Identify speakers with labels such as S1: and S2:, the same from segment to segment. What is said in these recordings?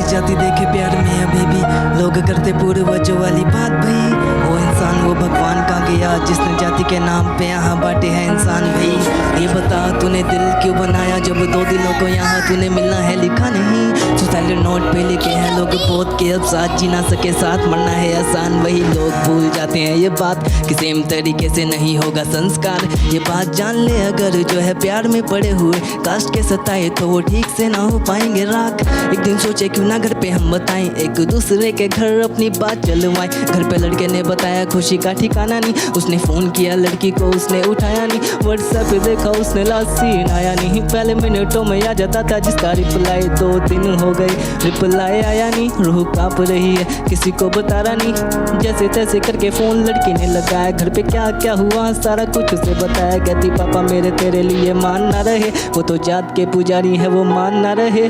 S1: जाती देखे प्यार में अभी भी लोग करते पूर्वजों वाली बात भाई। वो इंसान वो भगवान कहाँ गया जिसने जाति के नाम पे यहाँ बांटे हैं इंसान भाई। ये बता तूने दिल क्यों बनाया जब दो दिलों को यहाँ तूने मिलना है लिखा नहीं। सुसाइड नोट पे लिखे हैं लोग बहुत के अब साथ जी ना सके साथ मरना है आसान। वही लोग भूल जाते हैं ये बात कि सेम तरीके से नहीं होगा संस्कार। ये बात जान ले अगर जो है प्यार में पड़े हुए कास्ट के सताए तो वो ठीक से ना हो पाएंगे राख। एक दिन सोचे क्यों ना घर पे हम बताएं एक दूसरे के घर अपनी बात चलवाएं। घर पे लड़के ने बताया खुशी का ठिकाना नहीं। उसने फ़ोन किया लड़की को उसने उठाया नहीं। व्हाट्सएप पे देखा उसने लास्ट सीन आया नहीं। पहले मिनटों में आ जाता था जिसका रिप्लाई 2 दिन हो गए रिप्लाई आया नहीं। रूह कांप रही है किसी को बता रहा नहीं। जैसे तैसे करके फ़ोन लड़की ने लगाया। घर पे क्या क्या हुआ सारा कुछ उसे बताया। कहती पापा मेरे तेरे लिए मान ना रहे। वो तो जात के पुजारी है वो मान ना रहे।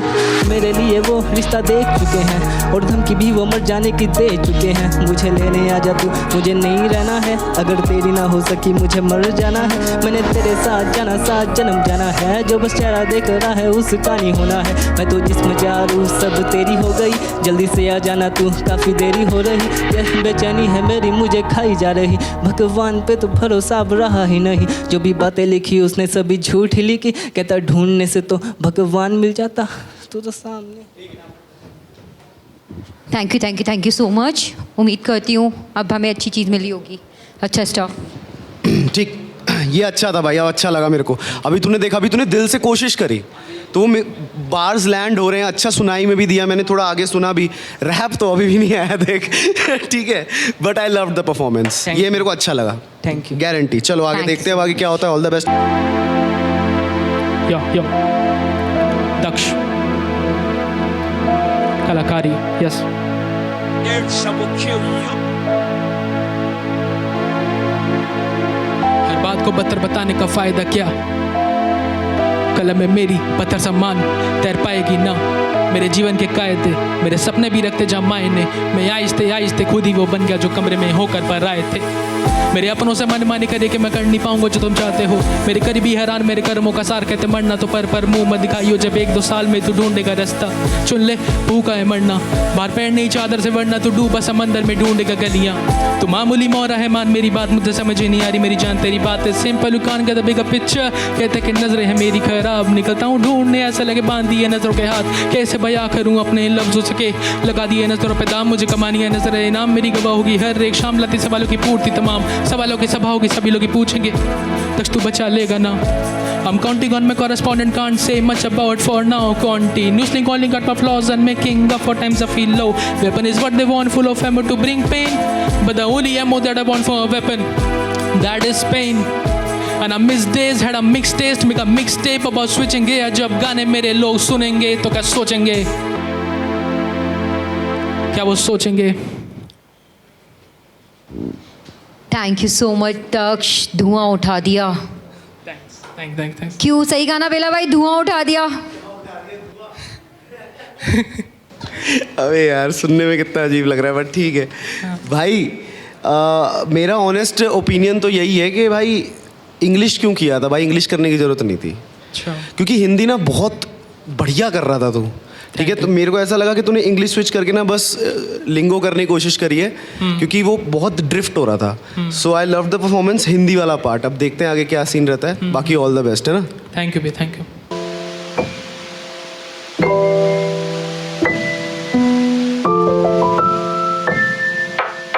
S1: मेरे लिए वो रिश्ता देख चुके हैं और धमकी भी वो मर जाने की दे चुके हैं। मुझे लेने आ जा तू मुझे नहीं रहना है। अगर तेरी ना हो सकी मुझे मर जाना है। मैंने तेरे साथ जाना साथ जन्म जाना है। जो बस चेहरा देख रहा है उसका नहीं होना है। मैं तो जिस्म जारू सब तेरी हो गई। जल्दी से आ जाना तू काफ़ी देरी हो रही। ये बेचैनी है मेरी मुझे खाई जा रही। भगवान पे तो भरोसा अब रहा ही नहीं। जो भी बातें लिखी उसने सभी झूठ ही लिखी। कहता ढूंढने से तो भगवान मिल जाता तू तो सामने।
S2: Thank you so much. उम्मीद करती हूँ अब हमें अच्छी चीज़ मिली होगी। अच्छा स्टॉप।
S3: ठीक, ये अच्छा था भाई, अब अच्छा लगा मेरे को। अभी तूने देखा, अभी तूने दिल से कोशिश करी तो वो बार्स लैंड हो रहे हैं। अच्छा सुनाई में भी दिया मैंने, थोड़ा आगे सुना भी। रैप तो अभी भी नहीं आया देख ठीक है, but I love the performance. ये मेरे को अच्छा लगा।
S1: Thank you.
S3: गारंटी। चलो आगे देखते हैं आगे क्या होता है। All the best.
S4: Yo Daksh कलाकारी। यस हर बात को बदतर बताने का फायदा क्या। कलम में मेरी पत्थर सम्मान तैर पाएगी ना। मेरे जीवन के कायदे मेरे सपने भी रखते जहाँ मायने। मैं आहिस्ते खुद ही वो बन गया जो कमरे में होकर पर आए थे। मेरे अपनों से मनमानी करे कि मैं कर नहीं पाऊंगा जो तुम चाहते हो। मेरे करीबी हैरान मेरे कर्मों का सार कहते मरना तो पर मुंह मत दिखाइयो। जब 1-2 साल में तू ढूंढेगा रास्ता चुन ले भूखा है मरना। बाहर पैर नहीं चादर से वरना तू डूबा समंदर में ढूंढेगा गलियां। तू मामूली मोरा है मान मेरी बात मुझे समझ ही नहीं आ रही। मेरी जान तेरी बात है सिंपल कान का दबेगा पिक्चर। कहते कि नजरें है मेरी खराब निकलता हूँ ढूंढने ऐसा लगे बांध दिए नजरों के हाथ। कैसे बयां करूँ अपने लफ्जों से के लगा दिए नजरों पे दाम। मुझे कमानी है नजर इनाम मेरी गवाह होगी हर एक शाम। लाती सवालों की पूर्ति तमाम सवालों की सभा होगी सभी लोग ही पूछेंगे तक तू बचा लेगा ना। I'm counting on my correspondent, can't say much about for now. Continuously calling out my flaws and making up for times I feel low. Weapon is what they want, full of ammo to bring pain. But the only ammo that I want for a weapon, that is pain. And I miss days, had a mixed taste, make a mixtape about switching gear. जब गाने मेरे लोग सुनेंगे तो क्या सोचेंगे, क्या वो सोचेंगे।
S2: थैंक यू सो मच दक्ष। धुआं उठा दिया।
S4: थैंक्स।
S2: क्यों सही गाना बेला भाई धुआं उठा दिया।
S3: अबे यार सुनने में कितना अजीब लग रहा है बट ठीक है भाई। मेरा ऑनेस्ट ओपिनियन तो यही है कि भाई इंग्लिश क्यों किया था भाई। इंग्लिश करने की ज़रूरत नहीं थी।
S4: अच्छा।
S3: क्योंकि हिंदी ना बहुत बढ़िया कर रहा था तू। ठीक है, तो मेरे को ऐसा लगा कि तूने इंग्लिश स्विच करके ना बस लिंगो करने की कोशिश करी है क्योंकि वो बहुत ड्रिफ्ट हो रहा था। So I love the performance Hindi वाला पार्ट। अब देखते हैं आगे क्या सीन रहता है। बाकी ऑल द बेस्ट है ना।
S4: Thank you.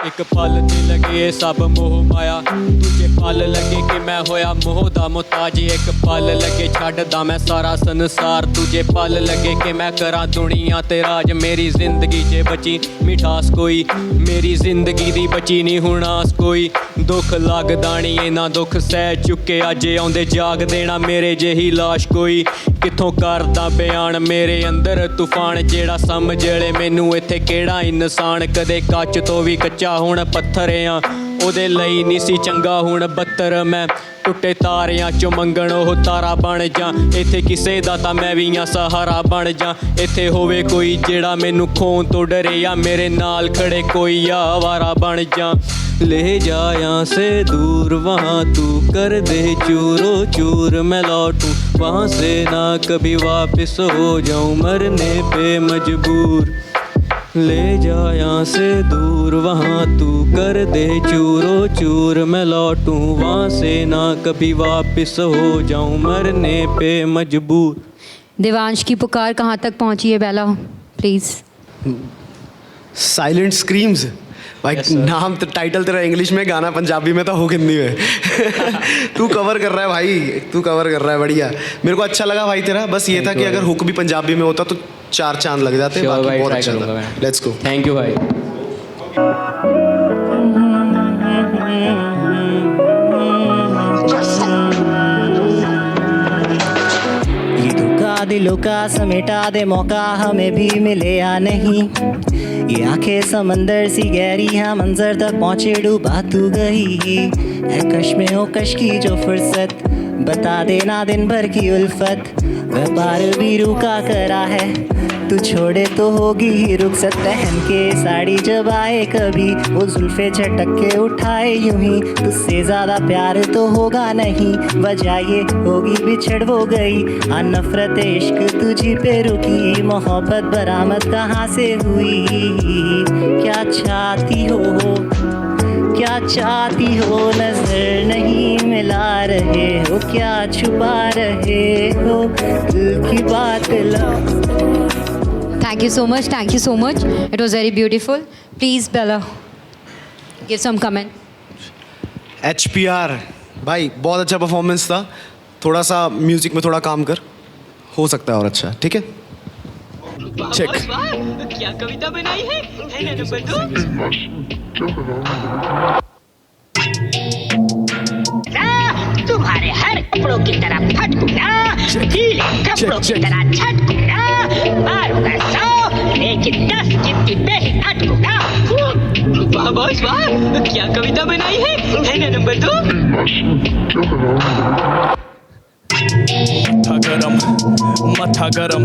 S5: एक पल नी लगे सब मोह माया दूजे पल लगे कि मैं होया मोह दा मुताज। एक पल लगे छड्डदा मैं सारा संसार। दूजे पल लगे कि मैं करा दुनिया ते राज। मेरी जिंदगी च बची मिठास कोई मेरी जिंदगी दी बची नहीं हुण आस कोई। दुख लगदा नी इन्ना दुख सह चुके अज आउंदे जाग देना मेरे जेही लाश कोई। कित्थों करदा बयान मेरे अंदर तूफान जेड़ा समझ ले मैनू इत्थे केड़ा इंसान। कदे कच तो भी कच्चा हुण पत्थर आ ਉਹਦੇ ਲਈ ਨਹੀਂ ਸੀ ਚੰਗਾ ਹੁਣ ਬੱਤਰ ਮੈਂ ਟੁੱਟੇ ਤਾਰਿਆਂ ਚੋਂ ਮੰਗਣ ਉਹ ਤਾਰਾ ਬਣ ਜਾ ਇੱਥੇ ਕਿਸੇ ਦਾ ਤਾਂ ਮੈਂ ਵੀ ਆ ਸਹਾਰਾ ਬਣ ਜਾ ਇੱਥੇ ਹੋਵੇ ਕੋਈ ਜਿਹੜਾ ਮੈਨੂੰ ਖੋਣ ਤੋਂ ਡਰੇ ਜਾਂ ਮੇਰੇ ਨਾਲ ਖੜੇ ਕੋਈ ਆਵਾਰਾ ਬਣ ਜਾ ले जा यहाँ से दूर वहाँ तू कर दे चूरो चूर मैं लौटूं वहाँ से ना कभी वापस हो जाऊँ मरने पे मजबूर ले जा यहाँ से दूर वहाँ तू कर दे चूरो चूर मैं लौटूं वहाँ से ना कभी वापस हो जाऊँ मरने पे मजबूर।
S2: देवांश की पुकार कहाँ तक पहुँची है बेला प्लीज़।
S3: साइलेंट स्क्रीम्स भाई
S5: Yes, sir.
S3: नाम तो टाइटल तेरा इंग्लिश में गाना पंजाबी में तो हो हिंदी में तू कवर कर रहा है भाई तू कवर कर रहा है बढ़िया मेरे को अच्छा लगा भाई तेरा बस ये था कि अगर हुक भी पंजाबी में होता तो 4 चांद लग जाते
S5: Sure
S3: बाकी
S5: भाई,
S3: बहुत
S5: try
S3: अच्छा
S5: करूंगा
S3: था
S5: मैं।
S3: लेट्स गो
S5: थैंक यू भाई।
S6: ये धोखा दिलों का समेटा दे मौका हमें भी मिले या नहीं ये आंखें समंदर सी गहरी हाँ मंजर तक पहुँचे डूबा तू गई है कश में हो कश की जो फुर्सत बता देना दिन भर की उल्फत व्यापार भी रुका करा है तू छोड़े तो होगी ही रुखसत पहन के साड़ी जब आए कभी वो जुल्फे झटक के उठाए यूं ही तुझसे ज़्यादा प्यार तो होगा नहीं वजह ये होगी बिछड़ वो गई नफरत इश्क तुझी पे रुकी मोहब्बत बरामद कहाँ से हुई क्या चाहती हो नजर नहीं मिला रहे हो क्या छुपा रहे हो दिल की बात ला
S2: Thank you so much. Thank you so much. It was very beautiful. Please, Bella, give some comment.
S3: HPR भाई बहुत अच्छा परफॉर्मेंस था थोड़ा सा म्यूजिक में थोड़ा काम कर हो सकता है और अच्छा ठीक है चेक
S7: क्या कविता बनाई है ना नंबर 2 तुम्हारे हर कपड़ों की तरह फटकूंगा गीले कपड़ों की तरह झटकूंगा मारूंगा 100 लेकिन 10 गिनती पे ही अटकूंगा। वाह बॉस वाह क्या कविता बनाई है ना नंबर 2।
S8: मथा गरम मथा गरम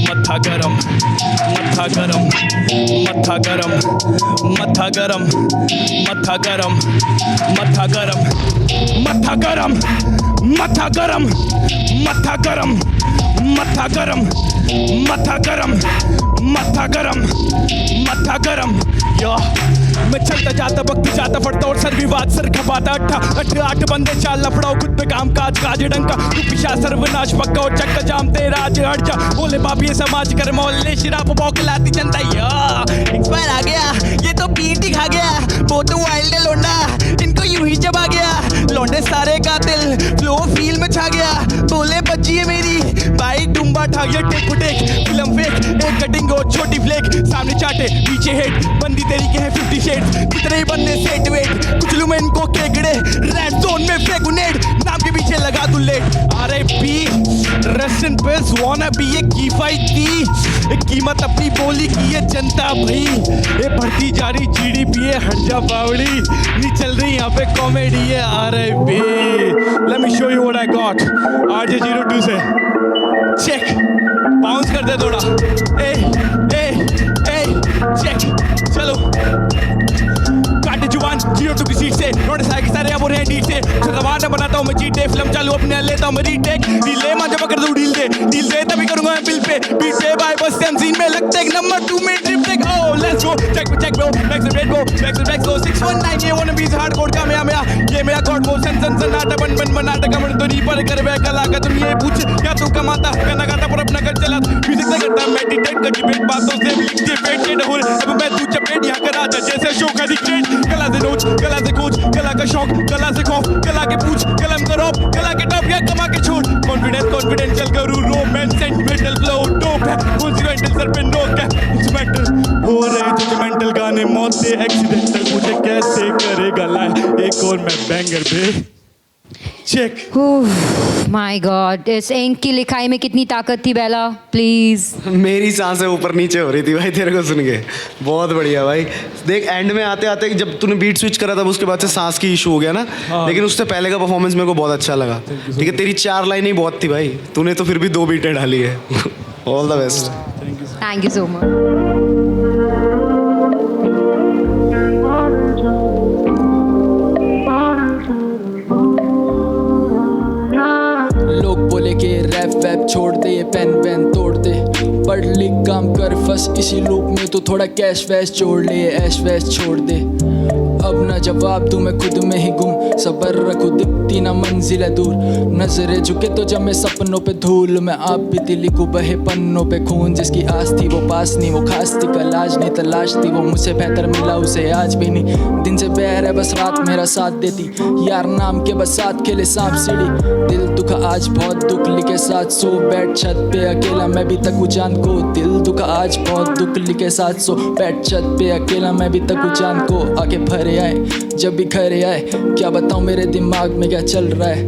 S8: मथा गरम मथा गरम मथा गरम मथा गरम मथा गरम मथा गरम मथा गरम मथा गरम मथा गरम मथा गरम मथा गरम मथा गरम यो मैं चलता जाता वक्त जाता फटता और सर विवाद सर खपाता 8 बंदे चाल लफड़ाओ खुद पे काम काज काज डंका तू पिछा सर्वनाश पक्का और चक्का जाम तेरा आज हट जा बोले बाप ये समाज कर मोहल्ले शराब बौखलाती जनता एक्सपायर आ गया ये तो पीट ही खा गया वो तो वाइल्ड लोंडा इनको यूं ही चबा गया लौंडे सारे कातिल फ्लो फील में छा गया बोले बच्ची है मेरी भाई डुम्बा ठा गया take foot take film fake एक कटिंग हो छोटी फ्लेक सामने चाटे पीछे हेड बंदी तेरी के है 50 शेड्स कितने ही बनने सेट वेट कुछ लूं मैं इनको केकड़े रेड जोन में फेगुनेट नाम के पीछे लगा दूं let RIP rest in peace wanna be ये किफायती कीमत अपनी बोली की है जनता भाई ये बढ़ती जा रही जीडीपी है हट जा बावड़ी नहीं चल रही यहाँ पे कॉमेडी है RIP let me show you what I got RJ02 से चेक बाउंस कर दे थोड़ा ए ए ए चेक चलो काटे जुबान 02 की सीट से नोटिस आए कि सारे अब हो रहे हैं डीट से जवान बनाता हूँ मैं जीटे फिल्म चालू अपने लेता हूँ मैं रीटेक डीले मां जब कर दूँ डील दे तभी करूँगा मैं बिल पे बीट पे बाय बस सेम सीन में लगते हैं नंबर 2 में trip take oh let's go check bro back से रेड गो बैक गो 619 ये वन बीस हार्डकोर का मैं ये मेरा गॉड वो सन नाटक बन नाटक कमर तो नहीं पर कर वे कला का तुम ये पूछ क्या तू कमाता गाना गाता पर अपना कर चला म्यूजिक से करता मेडिटेट कर डिबेट बातों से लिख के पेट हो अब मैं तू चपेट यहाँ कर आजा जैसे शो का डिक्टेट कला से नोच कला से कोच कला का शौक कला से खौफ कला के पूछ कलम का रॉप कला के टॉप या कमा के छोड़ कॉन्फिडेंशियल करूँ रोमांस सेंटिमेंटल फ्लो डोप है कॉन्सिक्वेंटल सर पे नोक है इंस्ट्रूमेंटल हो रहे जजमेंटल गाने मौत से एक्सीडेंटल मुझे कैसे करेगा लाए एक और मैं बैंगर पे
S3: चेक।
S2: माय गॉड, इस इंक की लिखाई में कितनी ताकत थी बेला, प्लीज।
S3: मेरी सांसें ऊपर नीचे हो रही थी भाई तेरे को सुन के। बहुत बढ़िया भाई। देख एंड में आते आते जब तूने बीट स्विच करा था उसके बाद से सांस की इशू हो गया ना, लेकिन उससे पहले का परफॉर्मेंस मेरे को बहुत अच्छा लगा। ठीक है, तेरी 4 लाइनें ही बहुत थी भाई, तूने तो फिर भी 2 बीटें डाली है। All the best.
S2: Thank you so much.
S4: लोग बोले कि रैप वैप छोड़ दे, ये पेन वैन तोड़ दे, पढ़ लिख काम कर, फंस इसी लूप में तो थोड़ा कैश वैश जोड़ ले, ऐश वैश छोड़ दे। अब ना जवाब दूं मैं खुद में ही गुम, सबर रखूं दिखती ना मंजिल है दूर, नजरें झुके तो जमे सपनों पे धूल, मैं आप बीती लिखूं बहे पन्नों पे खून, जिसकी आस थी वो पास नहीं, वो खास थी कल आज नहीं तलाश थी, वो मुझसे बेहतर मिला उसे आज भी नहीं, दिन से बैर है बस रात मेरा साथ देती, यार नाम के बस साथ खेले सांप सीढ़ी, दिल दुखा आज बहुत दुख लिखे साथ सो, बैठ छत पे अकेला मैं भी तकू चांद को, दिल दुखा आज बहुत दुख लिखे साथ सो, बैठ छत पे अकेला मैं भी तकू चांद को, आके भरे आए जब भी घरे आए, क्या बताऊं मेरे दिमाग में क्या चल रहा है,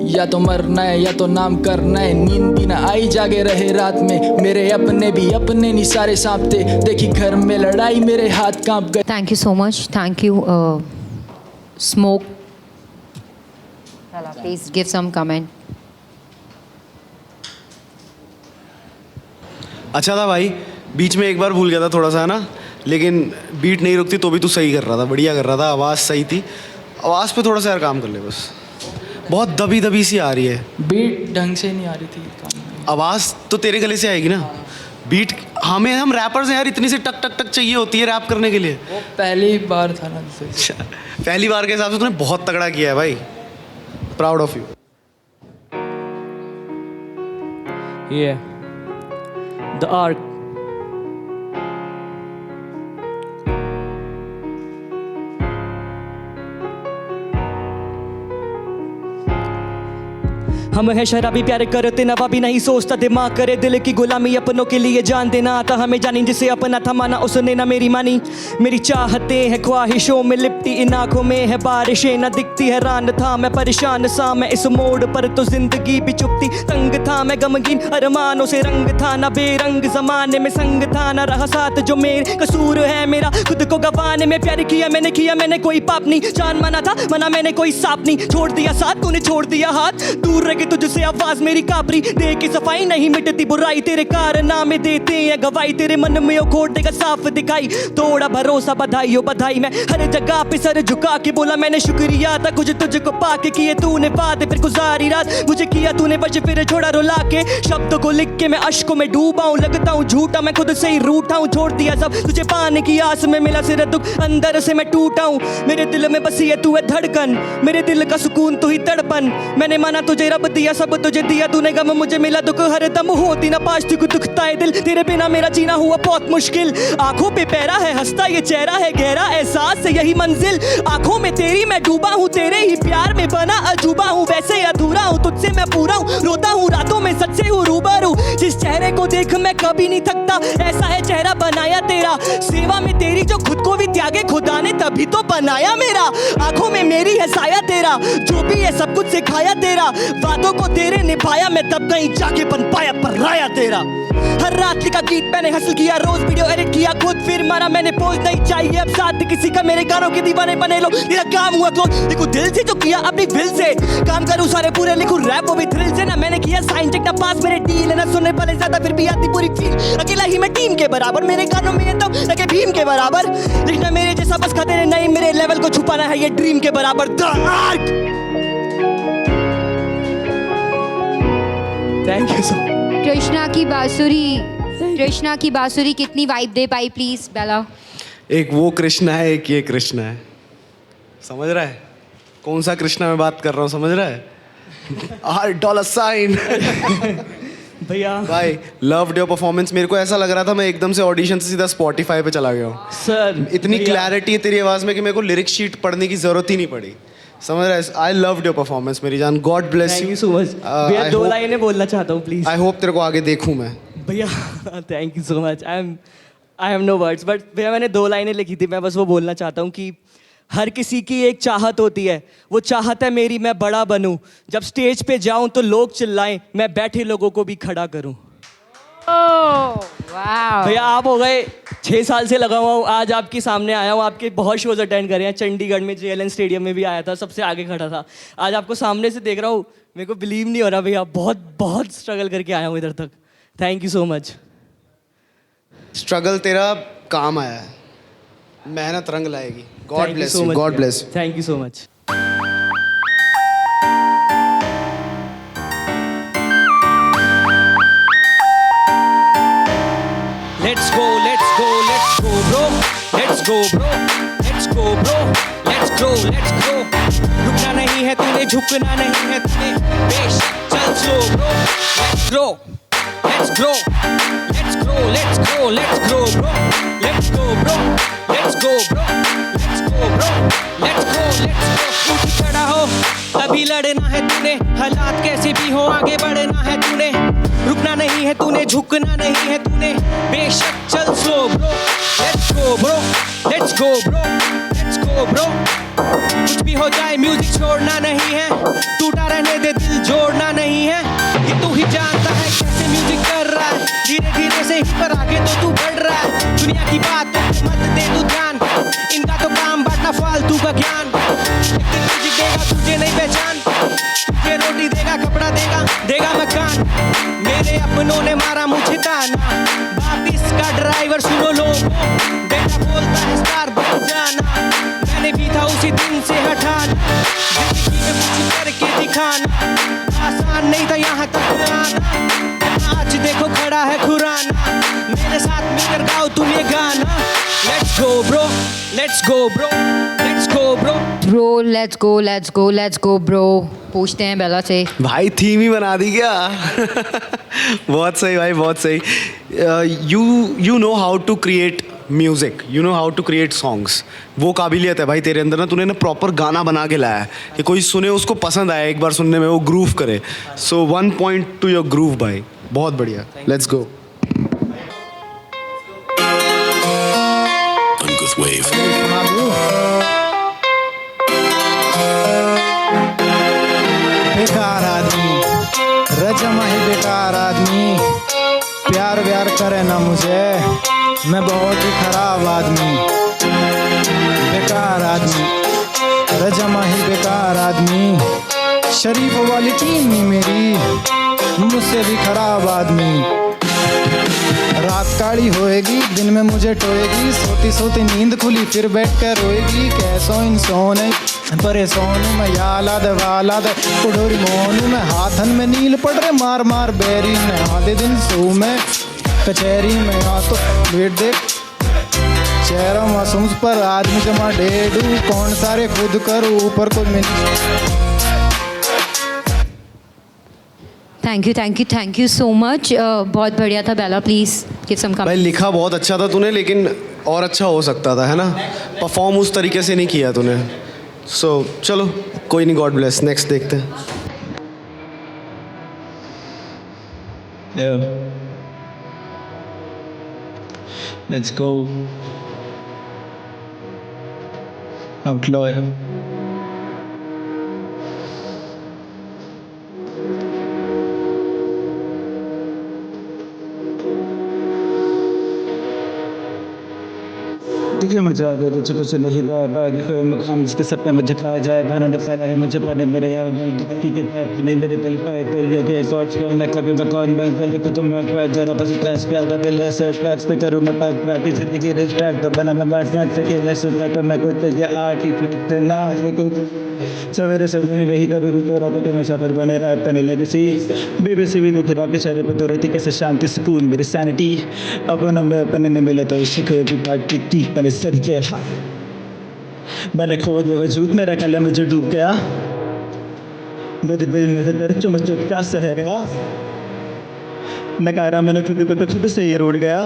S4: या तो मरना है या तो नाम करना है, नींद भी ना आई जागे रहे रात में, मेरे अपने भी अपने नहीं सारे सांपते, देखी घर में लड़ाई मेरे हाथ कांप गए।
S2: Thank you so much, thank you. Smoke, please give some comment.
S3: अच्छा था भाई, बीच में एक बार भूल गया था थोड़ा सा, है ना, लेकिन बीट नहीं रुकती तो भी तू सही कर रहा था, बढ़िया कर रहा था, आवाज़ सही थी, आवाज़ पे थोड़ा सा यार काम कर ले बस, बहुत दबी दबी सी आ रही है,
S4: बीट ढंग से नहीं आ रही थी,
S3: आवाज़ तो तेरे गले से आएगी ना, बीट हमें, हम रैपर्स हैं यार, इतनी सी टक टक टक चाहिए होती है रैप करने के लिए।
S4: वो पहली बार था ना,
S3: पहली बार के हिसाब से तूने बहुत तगड़ा किया है भाई, proud of you.
S9: Yeah. The arc. हम है शराबी प्यार करते नवाबी नहीं सोचता दिमाग करे दिल की गुलामी अपनों के लिए जान देना आता हमें जानी जिसे अपना था माना उसने ना मेरी मानी मेरी चाहते हैं ख्वाहिशों में लिपटी इन आँखों में है बारिशें ना दिखती हैरान था मैं परेशान सा मैं इस मोड़ पर तो जिंदगी भी चुपती तंग था मैं गमगीन अरमानों से रंग था ना बेरंग जमाने में संग था ना रहा साथ जो मेरे कसूर है मेरा खुद को गवाने में प्यार किया मैंने कोई पाप नहीं जान माना था मना मैंने कोई साप नहीं छोड़ दिया साथ तूने छोड़ दिया हाथ दूर रह तुझसे आवाज मेरी काबरी दे के सफाई नहीं मिटती बुराई तेरे कारनामे देते हैं गवाही तेरे मन में खोट देगा साफ दिखाई थोड़ा भरोसा बधाई हो बधाई मैं हर जगह पे सर झुका के बोला मैंने शुक्रिया था कुछ तुझको पाके किए तूने बात फिर गुजारी रात मुझे किया तूने बच फिर छोड़ा रुला के शब्दों को लिख के मैं अश्कों में डूबा हूँ लगता हूँ झूठा मैं खुद से ही रूठा हूँ छोड़ दिया सब तुझे पाने की आस में मिला सिर दुख अंदर से मैं टूटा हूँ मेरे दिल में बसी है तू है धड़कन मेरे दिल का सुकून तू ही तड़पन मैंने माना तुझे रब दिया सब तुझे दिया तूने गम मुझे मिला दुख हर दम होती ना पास तुझको दुखता है दिल तेरे बिना मेरा जीना हुआ बहुत मुश्किल आंखों पे पैरा है हंसता ये चेहरा है गहरा एहसास है यही मंजिल आंखों में तेरी मैं डूबा हूँ तेरे ही प्यार में बना अजूबा हूँ वैसे अधूरा हूँ तुझसे मैं पूरा हूँ रोता हूँ रातों में सच्चे हूँ रूबरू जिस चेहरे को देख मैं कभी नहीं थकता ऐसा है चेहरा बनाया तेरा सेवा में तेरी जो खुद को भी त्यागे खुदा ने तभी तो बनाया मेरा आंखों में मेरी है साया तेरा जो भी है सब कुछ सिखाया तेरा वादों को तेरे निभाया मैं तब कहीं जाके बन पाया पर राया तेरा हर रात लिखा गीत मैंने हासिल किया रोज वीडियो एडिट किया खुद फिर मारा मैंने पोज नहीं चाहिए अब साथ किसी का मेरे गानों के दीवाने बने लो तेरा काम हुआ क्लोज लिखूं दिल से जो किया अपनी दिल से काम करूं सारे पूरे लिखूं रैप वो भी थ्रिल से ना मैंने किया साइन चेक ना पास मेरे डील ना सुनने वाले ज्यादा फिर भी आती पूरी फील अकेला ही मैं टीम के बराबर मेरे गानों में तो लगे भीम के बराबर लिखना मेरे जैसा बस खाते नहीं मेरे लेवल को छुपाना है ये ड्रीम के बराबर द आर्क थैंक यू सो
S2: कृष्णा की बांसुरी कितनी वाइब दे पाई प्लीज बेला
S3: एक वो कृष्णा है एक ये कृष्णा है समझ रहा है कौन सा कृष्णा मैं बात कर रहा हूँ समझ रहा है $!
S9: भैया
S3: भाई लव्ड योर परफॉर्मेंस मेरे को ऐसा लग रहा था मैं एकदम से ऑडिशन से सीधा स्पॉटिफाई पे चला गया हूँ
S9: सर
S3: इतनी क्लैरिटी है तेरी आवाज़ में कि मेरे को लिरिक्स शीट पढ़ने की ज़रूरत ही नहीं पड़ी समझ रहा है आई लव्ड योर परफॉर्मेंस मेरी जान God bless
S9: thank you so much भैया 2 लाइनें बोलना चाहता हूँ प्लीज
S3: आई होप तेरे को आगे देखूँ मैं
S9: भैया thank you so much I have no words but भैया मैंने 2 लाइनें लिखी थी मैं बस वो बोलना चाहता हूँ कि हर किसी की एक चाहत होती है, वो चाहत है मेरी मैं बड़ा बनूं, जब स्टेज पे जाऊं तो लोग चिल्लाएं, मैं बैठे लोगों को भी खड़ा करूं।
S2: वाह
S9: भैया आप हो गए 6 साल से लगा हुआ हूँ, आज आपके सामने आया हूँ, आपके बहुत शोज अटेंड करे हैं, चंडीगढ़ में JLN स्टेडियम में भी आया था, सबसे आगे खड़ा था, आज आपको सामने से देख रहा हूँ, मेरे को बिलीव नहीं हो रहा भैया, बहुत बहुत स्ट्रगल करके आया हूँ इधर तक। Thank you so much.
S3: Struggle तेरा काम आया है, मेहनत रंग लाएगी। God bless you, God bless.
S9: Thank you so much.
S10: Let's go, let's go, let's go, bro. Let's go, bro. Let's go, bro. Let's grow, let's grow. रुकना नहीं है तूने, झुकना नहीं है तूने, बेशक चल slow, bro. Let's grow, let's grow, let's grow, let's grow, let's grow, bro. Let's go, bro. Let's go, bro. Let's go, bro. Let's go, let's go. उठ खड़ा हो, तभी लड़ना है तूने, हालात कैसे भी हो आगे बढ़ना है तूने, रुकना नहीं है तूने, झुकना नहीं है तूने, बेशक चल slow bro. Let's go bro, let's go bro, let's go bro. कुछ भी हो जाए म्यूजिक छोड़ना नहीं है, टूटा रहने दे दिल जोड़ना नहीं है, ये तू ही जानता है कैसे म्यूजिक कर रहा है, धीरे धीरे से ही पर आगे तो तू बढ़ रहा है, दुनिया की बातों पे मत दे तू ध्यान, इनका तो काम बांटना फालतू का ज्ञान, एक दिन म्यूजिक देगा तुझे नहीं पहचान, तुझे रोटी देगा कपड़ा देगा देगा मकान, मेरे अपनों ने मारा मुझे ताना, बात इसका ड्राइवर सुनो लोगों, बेटा बोलता है स्टार बन जाना, मैंने भी था उसी दिन से हटाना, जिंदगी में कुछ करके दिखाना, आसान नहीं था यहाँ तक आना, आज देखो खड़ा है खुराना, मेरे साथ मिलकर गाओ तुम ये गाना, let's go bro, let's go bro, let's go bro.
S2: Bro let's go let's go let's go bro. पूछते हैं बेला से।
S3: भाई थीम ही बना दी क्या? बहुत सही भाई, बहुत सही। You know how to create music, you know how to create songs, वो काबिलियत है भाई तेरे अंदर ना, तूने ना प्रॉपर गाना बना के लाया है कि कोई सुने उसको पसंद आए, एक बार सुनने में वो ग्रूव करे। सो 1 पॉइंट टू योर ग्रूव भाई, बहुत बढ़िया। Let's go.
S11: बेकार आदमी, रजमा ही बेकार आदमी, प्यार व्यार करे ना मुझे, मैं बहुत ही खराब आदमी, बेकार आदमी, रजमा ही बेकार आदमी, शरीफ वाली टीम नहीं मेरी, मुझसे भी खराब आदमी, रात काली होएगी दिन में मुझे टोएगी, सोती सोती नींद खुली फिर बैठ कर रोएगी, कैसो इंसान है परेशान हूँ मैं, याला दे वाला दे कुडोरी मोन हूँ मैं, हाथन में नील पड़ रहे मार मार बैरी में, आधे दिन सो मैं कचहरी में, आ तो वेट देख चेहरा मासूम पर आदमी जमा डेडू, कौन सारे खुद करूँ ऊपर को मिल।
S2: Thank you so much. बहुत बढ़िया था बेला, प्लीज गिव सम
S3: भाई
S2: कमेंट।
S3: लिखा बहुत अच्छा था तूने, लेकिन और अच्छा हो सकता था, है ना? परफॉर्म उस तरीके से नहीं किया तूने। सो चलो कोई नहीं, गॉड ब्लेस। नेक्स्ट देखते हैं।
S8: Yeah. Let's go. Outlaw. देखिए मुझे आगे तो कुछ नहीं रहा, मकाम जिसके सर पे मुझे खाया जाए, खाना फैला है मुझे पड़े मेरे यहाँ ठीक है नहीं मेरे दिल पे तेरे के सोच के मैं कभी मकान में पहले को तुम मैं जरा बस फ्लैश प्यार का दिल है सर्च फ्लैश पे करूँ मैं पाक प्राटी जिंदगी रिस्ट्रैक्ट तो बना मैं बात से ये लेसन तो मैं कुछ ये आर्टिफिशियल ना है कुछ सवेरे सवेरे वही कभी भी तो रात के हमेशा पर बने रहता नहीं लगे सी BBC भी दुख रात के शरीर पे तो रहती कैसे शांति सुकून मेरी सैनिटी अब ना मैं अपने ने मिले तो इसी को भी बात की मैंने सर के मैंने खो दिया वजूद मेरा कलम मुझे डूब गया मेरे दिल में दर्द चुम चुम क्या सह गया नकारा मैंने खुद को खुद से ये रोड गया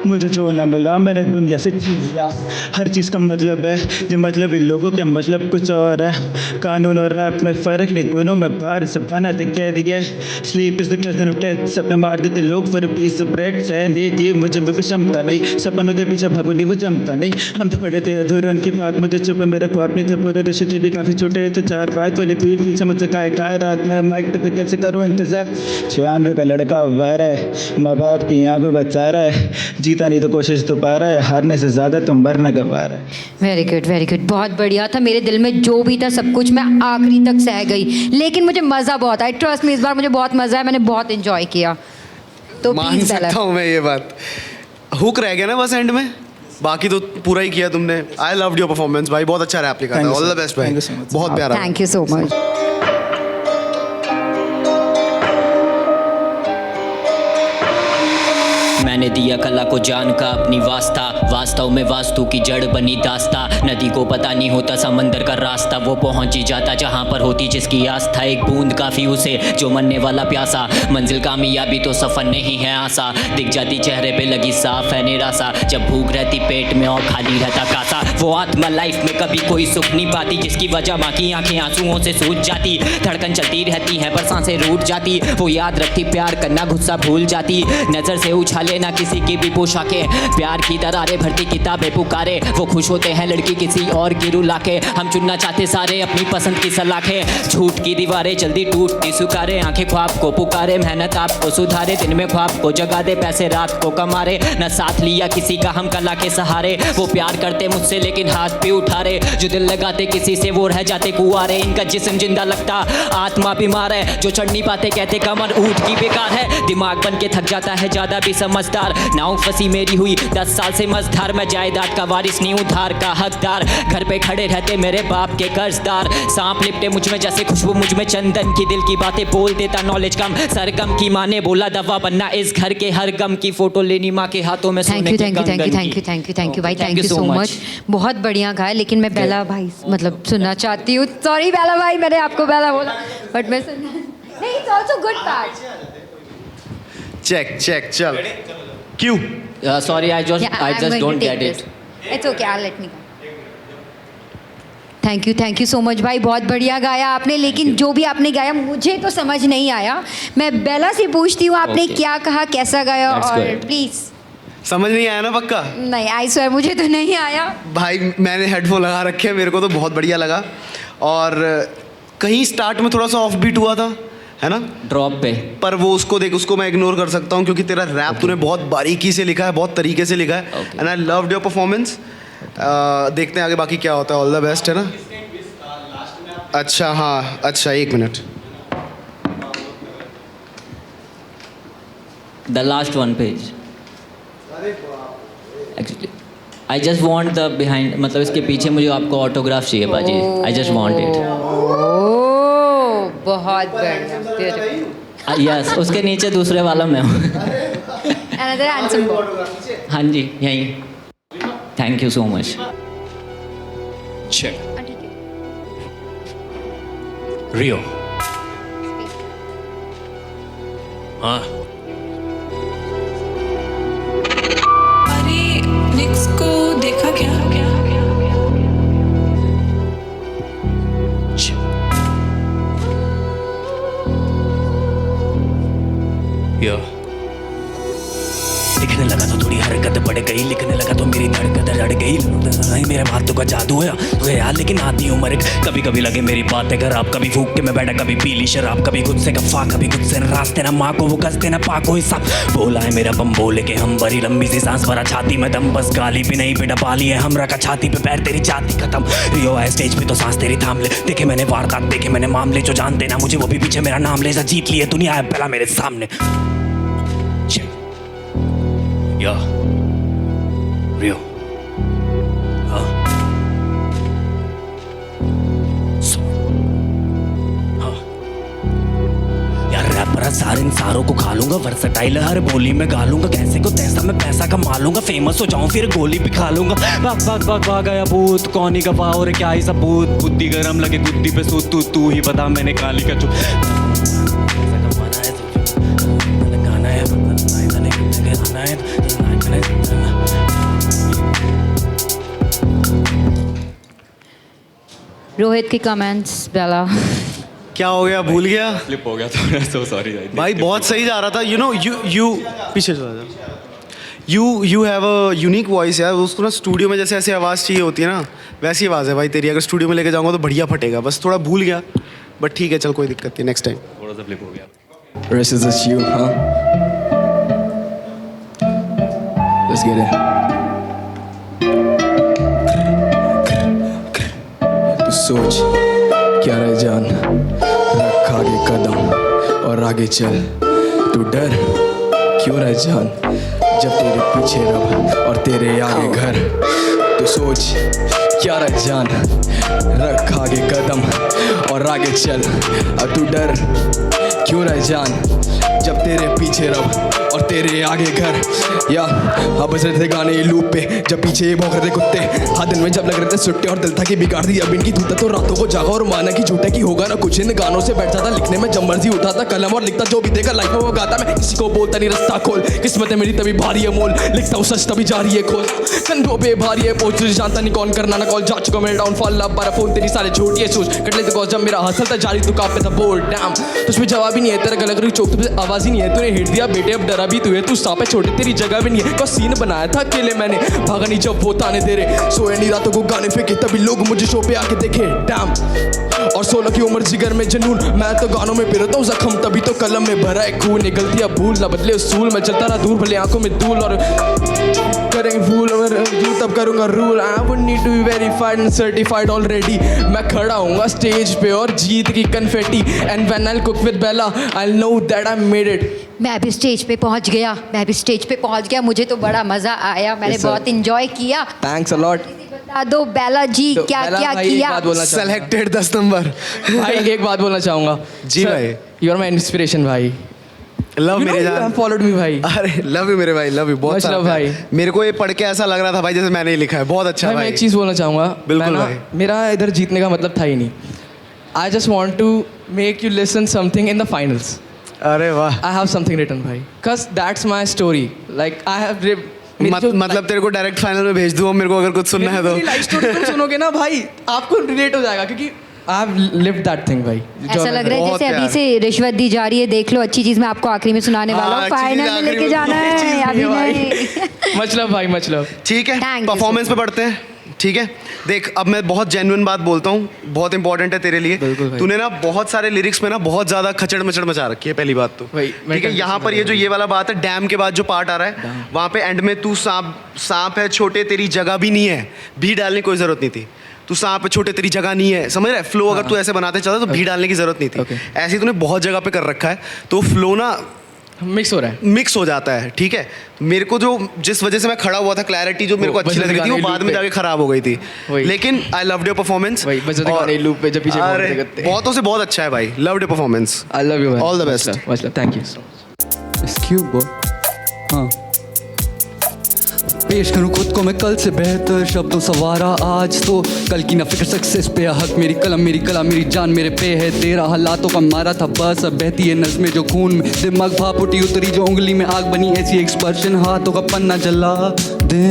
S11: मुझे जो ना मिला मैंने दुनिया से चीज लिया। हर चीज़ का मतलब है जो मतलब इन लोगों के मतलब कुछ और है। कानून और रैप में फ़र्क नहीं, दोनों में बाहर सब खाना तक कह दिया। Sleep is the cousin of death, सपने मार देते लोग for a piece of bread. चैन दे दिए मुझे भी क्षमता नहीं, सपनों के पीछे भगोनी वो जमता नहीं। हम तो पढ़े थे अधूरे उनकी बात, मुझे चुप मेरे ख्वाब नहीं थे पूरे। रिश्ते भी काफ़ी छोटे तो 4 बात वाली पीठ पीछे मुझसे काय रात में माइक पे कैसे करूँ इंतजार। 96 का लड़का वार है, माँ बाप की आंखों बचा रहा है। जीता नहीं तो कोशिश तो पा रहा है, हारने से ज़्यादा तुम मरना गवा रहा है।
S2: वेरी गुड वेरी गुड, बहुत बढ़िया था। मेरे दिल में जो भी था सब कुछ मैं आखिरी तक सह गई, लेकिन मुझे मज़ा बहुत आया। ट्रस्ट में इस बार मुझे बहुत मज़ा आया, मैंने बहुत इन्जॉय किया। तो
S3: मान
S2: प्लीज
S3: सकता हूँ मैं ये बात। हुक रह गया ना बस एंड में, बाकी तो पूरा ही किया तुमने। आई लव्ड योर परफॉर्मेंस भाई, बहुत अच्छा रैप लिखा था। ऑल द बेस्ट भाई,
S11: Thank you so much.
S3: बहुत प्यारा।
S2: Thank you so much.
S10: मैंने दिया कला को जान का अपनी वास्ता, वास्तव में वास्तु की जड़ बनी दास्ता। नदी को पता नहीं होता समंदर का रास्ता, वो पहुंच ही जाता जहां पर होती जिसकी आस्था। एक बूंद काफी उसे जो मनने वाला प्यासा, मंजिल कामयाबी तो सफर नहीं है आसा। दिख जाती चेहरे पे लगी साफ है निराशा, जब भूख रहती पेट में और खाली रहता कासा। वो आत्मा लाइफ में कभी कोई सुख नहीं पाती, जिसकी वजह माँ की आंखें आंसुओं से सूझ जाती। धड़कन चलती रहती है पर सांसें रूठ जाती, वो याद रखती प्यार करना गुस्सा भूल जाती। नजर से उछाले ना किसी की भी पोशाकें, प्यार की दरारें भरती किताबें पुकारे। वो खुश होते हैं लड़की किसी और की रुला के, हम चुनना चाहते सारे अपनी पसंद की सलाखें। झूठ की दीवारें जल्दी टूटती सुकारे, आंखें ख्वाब को पुकारे। मेहनत आपको सुधारे, दिन में ख्वाब को जगा दे, पैसे रात को कमारे। न साथ लिया किसी का हम कला के सहारे, वो प्यार करते मुझसे लेकिन हाथ भी उठा रहे। जो दिल लगाते किसी से वो रह जाते कुंवारे, इनका जिस्म जिंदा लगता आत्मा बीमार है। जो चढ़ नहीं पाते कहते कमर ऊँट की बेकार है, दिमाग बन के थक जाता है ज्यादा भी समझदार। नाव फंसी मेरी हुई 10 साल से मझधार, मैं जायदाद का वारिस नहीं उधार का हकदार। घर पे खड़े रहते मेरे बाप के कर्जदार, सांप लिपटे मुझ में जैसे खुशबू मुझ में चंदन की। दिल की बातें बोल देता नॉलेज कम, सरगम की माँ ने बोला दवा बनना इस घर के हर गम की। फोटो लेनी माँ के हाथों में सोने के कंगन की।
S2: थैंक यू भाई, थैंक यू सो मच। बहुत बढ़िया गाया, लेकिन मैं बेला भाई मतलब सुनना चाहती हूँ। सॉरी बेला भाई, मैंने आपको बेला बोला बट मैं सुनना नहीं। It's also good part.
S3: Check check चल क्यों?
S10: Sorry, I just don't get it.
S2: It's okay, I'll let me go. Thank you so much भाई, बहुत बढ़िया गाया आपने, लेकिन जो भी आपने गाया मुझे तो समझ नहीं आया। मैं बेला से पूछती हूँ आपने क्या कहा, कैसा गाया, और प्लीज़।
S3: समझ नहीं आया ना पक्का?
S2: नहीं, आई स्वेयर मुझे तो नहीं आया
S3: भाई। मैंने हेडफोन लगा रखे हैं, मेरे को तो बहुत बढ़िया लगा। और कहीं स्टार्ट में थोड़ा सा ऑफ बीट हुआ था, है ना,
S10: ड्रॉप पे,
S3: पर वो उसको देख, उसको मैं इग्नोर कर सकता हूँ क्योंकि तेरा रैप तूने बहुत बारीकी से लिखा है, बहुत तरीके से लिखा है। And I loved your performance. देखते हैं आगे बाकी क्या होता है। ऑल द बेस्ट, है ना? अच्छा हाँ, अच्छा 1 minute.
S10: the last one page. Actually, I just want the behind, मतलब इसके पीछे मुझे आपको ऑटोग्राफ चाहिए बाजी। I just want it.
S2: बहुत बढ़िया।
S10: Yes, उसके नीचे दूसरे वाला मैं हूँ।
S2: Another handsome boy.
S10: हाँ जी, यही। Thank you so much.
S8: Check. Rio. हाँ।
S12: अरे निक्स को देखा क्या?
S8: या लिखने लगा तो थोड़ी हरकत बढ़ गई, लिखने लगा तो मेरी धड़कन लड़ गई। नहीं मेरे बातों का जादू है तुझे यार, लेकिन आती उम्र कभी कभी लगे मेरी बातें खराब। कभी फूक के मैं बैठा, कभी पीली शराब, कभी खुद से गफ्फा, कभी खुद से रास्ते ना माँ को वो कसते ना पाको हिसाब। बोला है मेरा बम बोले के हम भरी लंबी सी सांस भरा छाती में दम, बस गाली भी नहीं बेटा पाली है हमरा का छाती पे पैर, तेरी जाति खत्म। रियो है स्टेज पे तो सांस तेरी थाम ले, देखे मैंने वारदात, देखे मैंने मामले, जो जानते ना मुझे वो भी पीछे मेरा नाम ले। जीत लिए दुनिया है पहला मेरे सामने। या रियो हाँ हाँ यार रैपर सारे इंसानों को खा लूंगा, वर्सटाइल हर बोली में गा लूंगा। कैसे को तैसा मैं पैसा कमा लूंगा, फेमस हो जाऊं फिर गोली भी खा लूंगा। भाग भाग भाग भाग गया भूत, कौन ही गवा और क्या ही सबूत। बुद्धि गरम लगे गुद्दी पे सूत, तू ही बता मैंने काली का चुप
S2: रोहित के कमेंट्स बेला
S3: क्या हो गया, भूल गया?
S5: फ्लिप हो गया थोड़ा, सो सॉरी
S3: भाई बहुत सही जा रहा था. यू नो यू पीछे चला जा. You have a unique voice यार. उसको ना स्टूडियो में जैसे ऐसी आवाज़ चाहिए होती है ना, वैसी आवाज़ है भाई तेरी. अगर स्टूडियो में लेके जाऊंगा तो बढ़िया फटेगा. बस थोड़ा भूल गया, बट ठीक है, चल कोई दिक्कत नहीं, नेक्स्ट टाइम.
S5: थोड़ा सा फ्लिप हो गया.
S8: Rest is just you, huh? Let's get it. तू सोच क्या रह जान, रख आगे कदम और आगे चल. तू डर क्यों रह जान, जब तेरे पीछे रब और तेरे आगे घर. तू सोच क्या रह जान, रख आगे कदम और आगे चल. अब तू डर क्यों रह जान, जब तेरे पीछे रब और तेरे आगे घर. या अब बज रहे थे गाने ये लूप पे, जब पीछे ये भौंक रहे थे कुत्ते. हाँ दिन में जब लग रहे थे सुट्टे और दिल था कि बिगाड़ दी अब इनकी धूता. तो रातों को जागा और माना कि झूठे की होगा ना कुछ. इन गानों से बैठता था लिखने में जब मर्जी उठाता कलम और लिखता जो भी देगा लाइफ में वो गाता. मैं किसी को बोलता नहीं रास्ता खोल, किस्मत है मेरी तभी भारी है मोल. लिखता हूँ सच तभी जारी है खोल, कंधों पे भारी है पहुंच. तुझे जानता नहीं कौन करना ना कॉल, जा चुका मेरा डाउनफॉल. अब बारा फोन तेरी सारे झूठी है सोच कट लेते कॉल. जब मेरा हसल था जारी तू कांपे था बोल. डैम तुझ पे जवाब ही नहीं है, तेरा गला करी चौक तुझे आवाज ही नहीं है. तूने हिट दिया बेटे अब डरा भी तू है. तू सांप है छोटे तेरी जगह भी नहीं है. को सीन बनाया था अकेले मैंने, भागा नहीं जब वो ताने दे रहे. सोए नहीं रातों को गाने फेंके तभी लोग मुझे शो पे आके देखे. डैम और 16 की उम्र जिगर में जनून, मैं तो गानों में पिरोता हूँ जख्म तभी तो कलम में भरा है खून. गलतियाँ भूल ना बदले उसूल, मैं चलता रहा दूर भले आंखों में धूल. और करेंगे फूल तब करूँगा rule. I would need to be verified and certified already. मैं खड़ा हूँगा स्टेज पे और जीत की confetti. And when I cook with Bella I know that I made it.
S2: मैं भी स्टेज पे पहुंच गया, मुझे तो बड़ा मजा आया. मैंने
S8: Yes, sir.
S2: बहुत इंजॉय किया.
S8: Thanks a lot.
S2: बता दो बेला जी
S8: तो
S2: क्या
S8: बेला
S2: क्या
S8: भाई, एक
S2: किया.
S8: बात बोलना चाहूंगा.
S3: Selected 10 number.
S8: भाई एक बात बोलना चाहूँगा.
S3: जी भाई.
S8: यू आर माय इंस्पिरेशन भाई.
S3: लव मेरे जान.
S8: फॉलोड मी भाई.
S3: अरे लव यू मेरे भाई, लव यू बहुत
S8: Much
S3: सारा
S8: love
S3: प्यार.
S8: भाई.
S3: मेरे को ये पढ़ के ऐसा लग रहा था भाई जैसे मैंने ही लिखा है. बहुत अच्छा
S8: भाई मैं
S3: भाई.
S8: एक चीज़ बोलना चाहूँगा.
S3: बिल्कुल
S8: मैं ना-
S3: भाई.
S8: मेरा इधर जीतने का मतलब था ही नहीं. I just want to make you listen something in the finals.
S3: अरे वाह.
S8: आई हैव समथिंग रिटन भाई, because that's my story. Like I have
S3: मतलब तेरे को डायरेक्ट फाइनल में भेज दूँ अब मेरे को अगर कुछ सुनना है तो.
S8: लाइफ स्टोरी तुम सुनोगे ना भाई आपको रिलेट हो जाएगा, क्योंकि I have lived that thing भाई.
S2: ऐसा लग रहा है
S3: बहुत
S2: जैसे अभी
S3: प्यार.
S2: से रिश्वत दी जा रही है. देख लो अच्छी चीज मैं आपको आखिरी में सुनाने वाला
S3: हाँ,
S2: हूँ.
S3: अच्छी चीज़
S2: फाइनल में
S3: आखिरी
S2: लेके
S3: में,
S2: जाना
S3: कोई चीज़
S2: है
S3: नहीं
S2: अभी
S3: है
S2: नहीं.
S8: मतलब भाई मतलब
S3: ठीक है,
S2: Thank you
S3: परफॉर्मेंस
S2: so
S3: पे पढ़ते हैं. ठीक है, देख अब मैं बहुत जेन्युइन बात बोलता हूँ, बहुत इंपॉर्टेंट है तेरे लिए.
S8: बिल्कुल भाई.
S3: तूने ना बहुत सारे लिरिक्स में ना बहुत ज्यादा खचड़ मचड़ मचा रखी है. पहली बात तो
S8: भाई, मैं
S3: ठीक है, यहाँ पर ये जो ये वाला बात है डैम के बाद जो पार्ट आ रहा है वहाँ पे एंड में तू सांप है छोटे तेरी जगह भी नहीं है, भी डालने की कोई जरूरत नहीं थी. तू सांप है छोटे तेरी जगह नहीं है, समझ रहा है. फ्लो अगर तू ऐसे बनाते चला तो भी डालने की जरूरत नहीं थी.
S8: Okay.
S3: ऐसे ही तूने बहुत जगह पे कर रखा है तो फ्लो ना
S8: मिक्स हो रहा है.
S3: मिक्स हो जाता है. ठीक है, मेरे को जो जिस वजह से मैं खड़ा हुआ था क्लैरिटी जो मेरे को
S8: वो
S3: अच्छी लग रही थी वो
S8: बजरंग
S3: बाद में
S8: गाने
S3: जाके खराब हो गई थी.
S8: वही.
S3: लेकिन आई लव्ड योर परफॉर्मेंस.
S8: वही, बजरंग गाने लूप पे जब पीछे भौंक
S3: अरे
S8: रहे करते.
S3: बहुतों से बहुत अच्छा है भाई. Loved your performance.
S8: I love you.
S3: All the best.
S8: मतलब थैंक यू.
S9: Excuse boy. हाँ पेश करूँ खुद को मैं कल से बेहतर, शब्दों सवारा आज तो कल की ना फिक्र सक्सेस पे हक. मेरी कलम मेरी कला मेरी जान मेरे पे है. तेरा हालातों का मारा था बस, अब बहती है नज़्में जो खून में. दिमाग भाप उठी उतरी जो उंगली में आग बनी ऐसी एक्सपर्शन. हाथों का पन्ना जला दे.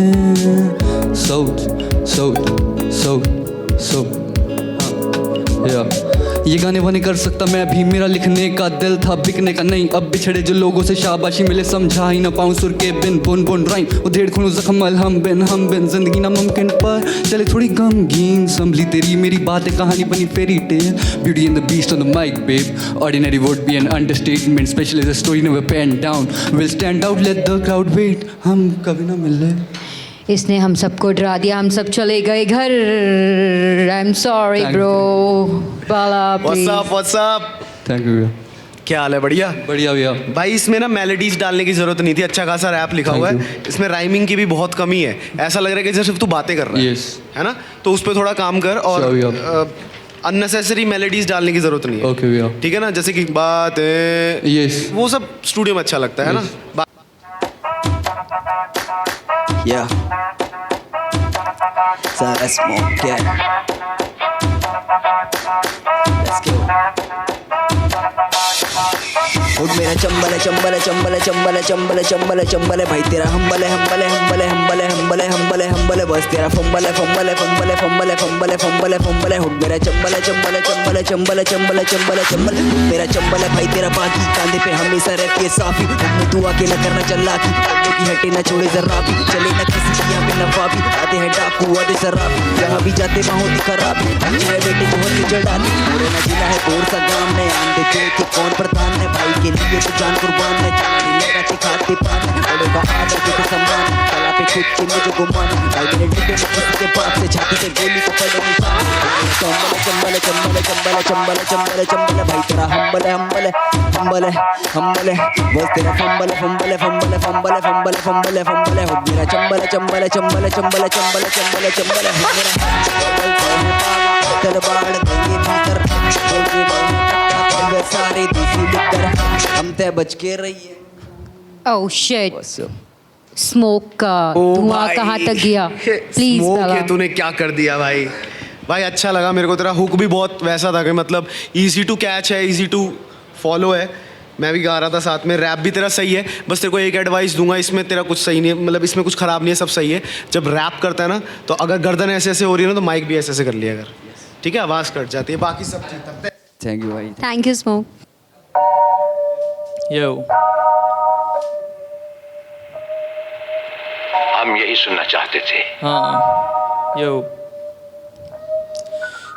S9: ये गाने वाने कर सकता मैं भी, मेरा लिखने का दिल था बिकने का नहीं. अब बिछड़े जो लोगों से शाबाशी मिले समझा ही ना पाऊँ सुर के बिन. बुन बुन राइम उधेड़ खुलूँ जख्म हम बिन जिंदगी ना मुमकिन पर चले थोड़ी गमगीन. संभली तेरी मेरी बातें कहानी बनी fairy tale. Beauty and the beast on the mic babe. Ordinary would be an understatement. Special is a story never pen down. Will stand out let the crowd wait. हम कभी ना मिले.
S2: इसने हम सबको डरा दिया. हम सब चले गए घर. I am sorry bro. Bala
S3: what's up.
S9: Thank you भैया.
S3: क्या हाल है? बढ़िया
S9: बढ़िया भैया.
S3: भाई. इसमें ना मेलोडीज डालने की जरूरत नहीं थी. अच्छा खासा रैप लिखा हुआ है. इसमें राइमिंग की भी बहुत कमी है. ऐसा लग रहा है कि सिर्फ तू बातें कर रहा है.
S9: Yes.
S3: है ना, तो उस पर थोड़ा काम कर.
S9: Sure,
S3: और
S9: भैया.
S3: अननेसेसरी मेलोडीज डालने की जरूरत नहीं है.
S9: ओके भैया.
S3: ठीक है ना, जैसे कि बातें
S9: यस.
S3: वो सब स्टूडियो में अच्छा लगता है ना.
S6: Yeah. So let's smoke it. Let's go.
S1: Hood मेरा चंबल है चंबल है चंबल है चंबल है चंबल है चंबल है चंबल है भाई तेरा हम्बल है हम्बल है हम्बल है हम्बल है हम्बल है हम्बल है हम्बल है बस तेरा फंबल है फंबल है फंबल है फंबल है फंबल है फंबल है फंबल है हुड मेरा चंबल है चंबल है चंबल है चंबल है चंबल है चंबल है चंबल है मेरा चंबल है भाई तेरा बाकी कांधे पे हमेशा रहती है साफी में तू अकेला करना चला की की हटे ना छोड़े जरा भी चले ना किसी की यहाँ पे नवाबी आते हैं डाकू आते शराबी जहाँ भी जाते वहाँ होती खराबी है बेटे को होती जड़ाती पूरे ना जिला है कौन सा गाँव ने आंधे जो कि कौन प्रधान है भाई के लिए तो जान कुर्बान है लगाते खाते पान बड़ों का आदर के सम्मान कला पे खुद के मुझे गुमान भाई मेरे डिब्बे में किसी के बाप से छाती से गोली को पड़े निशान चंबल है चंबल है चंबल है चंबल है चंबल है चंबल है भाई तेरा हम्बल है हम्बल है हम्बल है हम्बल है बस तेरा फंबल है फंबल है फंबल है फंबल है फंबल है फंबल है फंबल है हो मेरा चंबल है चंबल है चंबल है चंबल है चंबल है चंबल है चंबल है हो मेरा तलवार गंगे भीतर सारे दूसरी लिखकर हम ते बच के रहिए
S2: ओह शिट स्मोक का धुआं कहाँ तक गया प्लीज
S3: स्मोक है तूने क्या कर दिया भाई भाई अच्छा लगा मेरे को तेरा हुक भी बहुत वैसा था कि मतलब इजी टू कैच है इजी टू फॉलो है मैं भी गा रहा था साथ में रैप भी तेरा सही है बस तेरे को एक एडवाइस दूंगा इसमें तेरा कुछ सही नहीं है मतलब इसमें कुछ ख़राब नहीं है सब सही है जब रैप करता है ना तो अगर गर्दन ऐसे ऐसे हो रही है ना तो माइक भी ऐसे ऐसे कर लिया अगर ठीक है आवाज़ कट जाती है बाकी सब ठीक है
S1: थैंक यू भाई
S2: थैंक यू स्मोक
S10: यो
S13: हम यही सुनना चाहते थे
S10: हाँ यो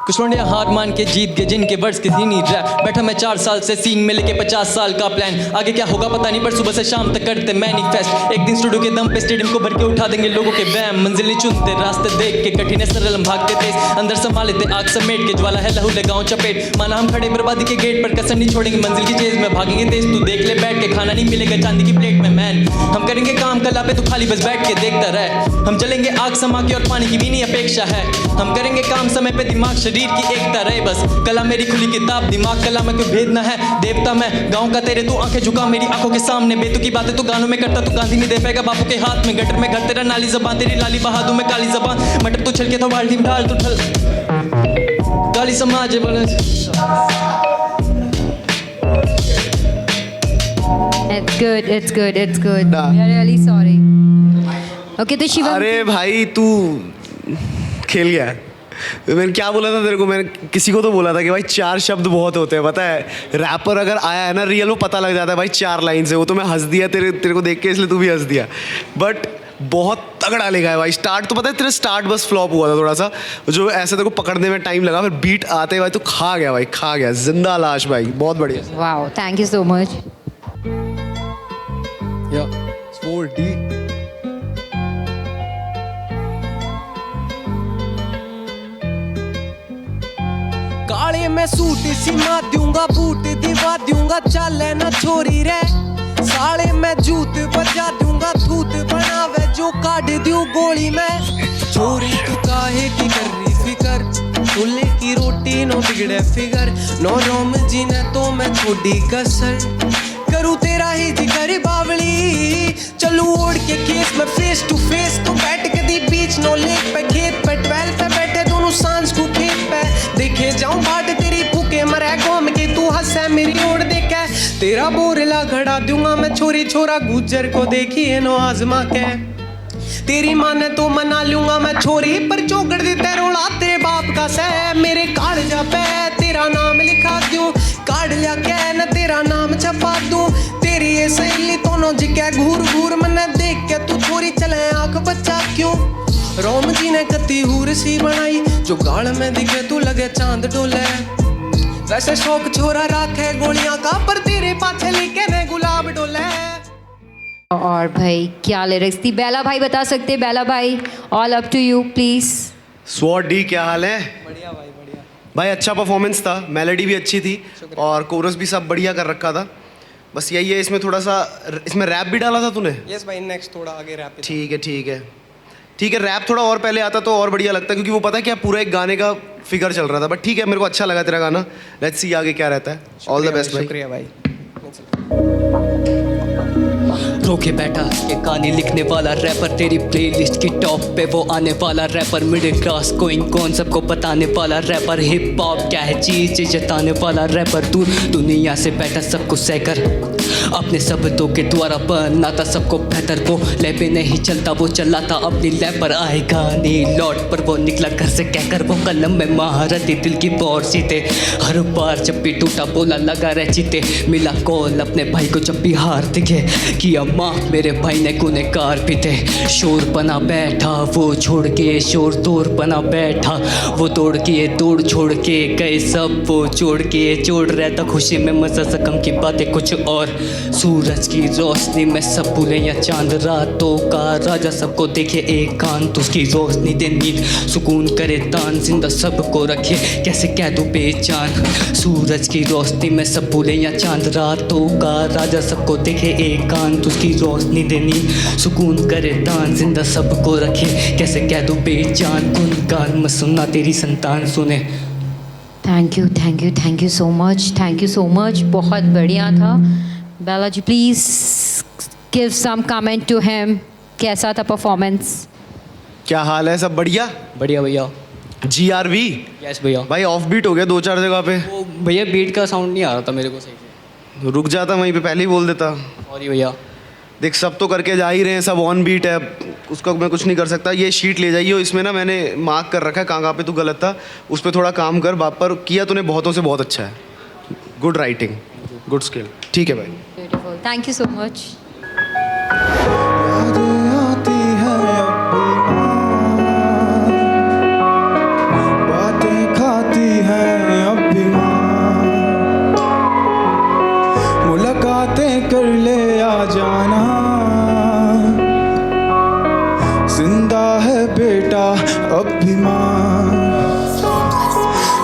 S10: कुछ लौंडिया हार मान के जीत गए जिनके वर्ड्स के थी नहीं रैप बैठा मैं 4 साल से सीन में लेके 50 साल का प्लान आगे क्या होगा पता नहीं पर सुबह से शाम तक करते मैनिफेस्ट एक दिन स्टूडियो के दम पे स्टेडियम को भर के उठा देंगे लोगों के वैम मंजिल नहीं चुनते रास्ते देख के कठिन है सरल हम भागते तेज अंदर संभाल लेते आग समेट के ज्वाला है लहू लगाऊं चपेट माना हम खड़े बर्बादी के गेट पर कसर नहीं छोड़ेंगे मंजिल की चेज में भागेंगे तेज तू देख ले बैठ के खाना नहीं मिलेगा चांदी की प्लेट में मैन हम करेंगे काम कला पे तू खाली बस बैठ के देखता रह हम चलेंगे आग समा के और पानी की भी नहीं अपेक्षा है हम करेंगे काम समय पे दिमाग शरीर की एकता रहे बस कला मेरी खुली किताब दिमाग कला में कोई भेद ना है देवता मैं गाँव का तेरे तू आंखें झुका मेरी आंखों के सामने बेतु की बातें तू गानों में करता तू गांधी नहीं दे पाएगा बापू के हाथ में गटर में घर तेरा नाली जबान तेरी लाली बहादू में काली जबान मटर तू छलके तो बाल्टी में ढाल तू ढल गाली समाज
S2: It's good. We are really sorry. Okay, तो शिवम
S3: अरे भाई तू खेल गया मैंने क्या बोला था तेरे को मैंने किसी को तो बोला था कि भाई 4 शब्द बहुत होते हैं पता है रैपर अगर आया है ना रियल वो पता लग जाता है भाई 4 लाइन से वो तो मैं हंस दिया तेरे को देख के इसलिए तू भी हंस दिया बट बहुत तगड़ा लिखा है भाई स्टार्ट तो पता है तेरा स्टार्ट बस फ्लॉप हुआ था थोड़ा सा जो ऐसे तेरे को पकड़ने में टाइम लगा फिर बीट आते भाई तो खा गया जिंदा लाश भाई बहुत बढ़िया
S2: wow thank you so much
S14: काले में सूट सिमा दूंगा बूट दिवा दूंगा चले ना छोरी रे साले में जूत बजा दूंगा थूत बनावे जो काट दूं गोली में छोरी तू काहे की कर रही फिकर चूल्हे की रोटी नो बिगड़े फिगर नो रोम जी ने तो मैं छोड़ी कसर करूँ तेरा ही जिगर बावली चलू ओढ़ के केस में फेस टू फेस तो बैठ के दी बीच नो लेक पे खेत पे 12 पे बैठे दोनों सांझ को खेत पे देखे जाऊं बाट तेरी भूखे मरे घूम के तू हंसे मेरी ओर देखे तेरा बोरला खड़ा दूंगा मैं छोरी छोरा गुजर को देखिए नो आजमा के तेरी माँ ने तो मना लूंगा मैं छोरी पर चौकड़ दे तेरोला तेरे बाप का सह मेरे कागजा पे तेरा नाम लिखा दूं काट लिया क्या न तेरा नाम छपा दूं तेरी ये सहेली दोनों जिक्या घूर घूर मने देख के तू छोरी चले आंख बच्चा क्यों रोम जी ने कती हूर सी बनाई जो गाल में दिखे तू लगे चांद डोले वैसे शौक छोरा राखे गोलियां का पर तेरे पाछे लिखे ने गुलाब डोले
S2: और भाई क्या लिरिक्स थी बेला भाई बता सकते बेला भाई all up to you please
S3: स्वॉट डी क्या हाल है भाई अच्छा परफॉर्मेंस था मेलोडी भी अच्छी थी और कोरस भी सब बढ़िया कर रखा था बस यही है इसमें थोड़ा सा इसमें रैप भी डाला था तूने
S14: यस भाई नेक्स्ट थोड़ा आगे रैप
S3: ठीक है रैप थोड़ा और पहले आता तो और बढ़िया लगता क्योंकि वो पता है क्या पूरा एक गाने का फिगर चल रहा था बट ठीक है मेरे को अच्छा लगा तेरा गाना लेट्स सी आगे क्या रहता है ऑल द बेस्ट भाई
S14: शुक्रिया भाई
S5: रो के बैठा ये कहानी लिखने वाला रैपर, तेरी प्लेलिस्ट की टॉप पे वो आने वाला रैपर, मिडिल क्लास गोइंग कौन सबको बताने वाला रैपर, हिप हॉप क्या है चीज जताने वाला रैपर, तू दुनिया से बैठा सबको सहकर अपने शब्दों के द्वारा बनाता सबको बेहतर, वो लैबे नहीं चलता वो चलाता अपनी लैब पर, आएगा नहीं लौट पर वो निकला घर से कहकर, वो कलम में महारत दिल की बौर सीते, हर बार जब भी टूटा बोला लगा रह जीते, मिला कॉल अपने भाई को जब भी हार दिखे, किया माँ मेरे भाई ने गुनहगार भी थे, शोर बना बैठा वो छोड़ के शोर तोड़ बना बैठा, वो दौड़ के दौड़ छोड़ के गए सब वो जोड़ के जोड़ रहता, खुशी में मजा सकम की बातें कुछ और, सूरज की रोशनी में सब भूले या चांद, रातों का राजा सबको देखे एकांत, उसकी रोशनी दे नींद सुकून करे तान, जिंदा सबको रखे कैसे कह दूं बेजान, सूरज की रोशनी में सब भूले या चांद, रातों का राजा सबको देखे एकांत, उसकी रोशनी दे नींद सुकून करे तान, जिंदा सबको रखे कैसे कह दूं बेजान, गुनगान में सुनना तेरी संतान सुने।
S2: थैंक यू सो मच, बहुत बढ़िया था। Bela ji please give some comment to him, कैसा था परफॉर्मेंस?
S3: क्या हाल है, सब बढ़िया?
S5: बढ़िया भैया।
S3: GRV?
S5: यस भैया।
S3: भाई ऑफ बीट हो गया 2-4 जगह पे।
S5: वो भैया बीट का साउंड नहीं आ रहा था मेरे को सही से।
S3: रुक जाता वहीं पे, पहले ही बोल देता।
S5: सॉरी भैया।
S3: देख सब तो करके जा ही रहे हैं, सब ऑन बीट है, उसका मैं कुछ नहीं कर सकता। ये शीट ले जाइए, इसमें ना मैंने मार्क कर रखा है कहाँ पे तू गलत था, उस पर थोड़ा काम कर। बाप पर किया तूने बहुतों से बहुत अच्छा है, गुड राइटिंग, गुड स्किल। ठीक है भाई,
S2: beautiful, thank you so much.
S11: बातें खाती हैं अभिमान, मुलाकातें कर ले आ जाना, जिंदा है बेटा अभिमान।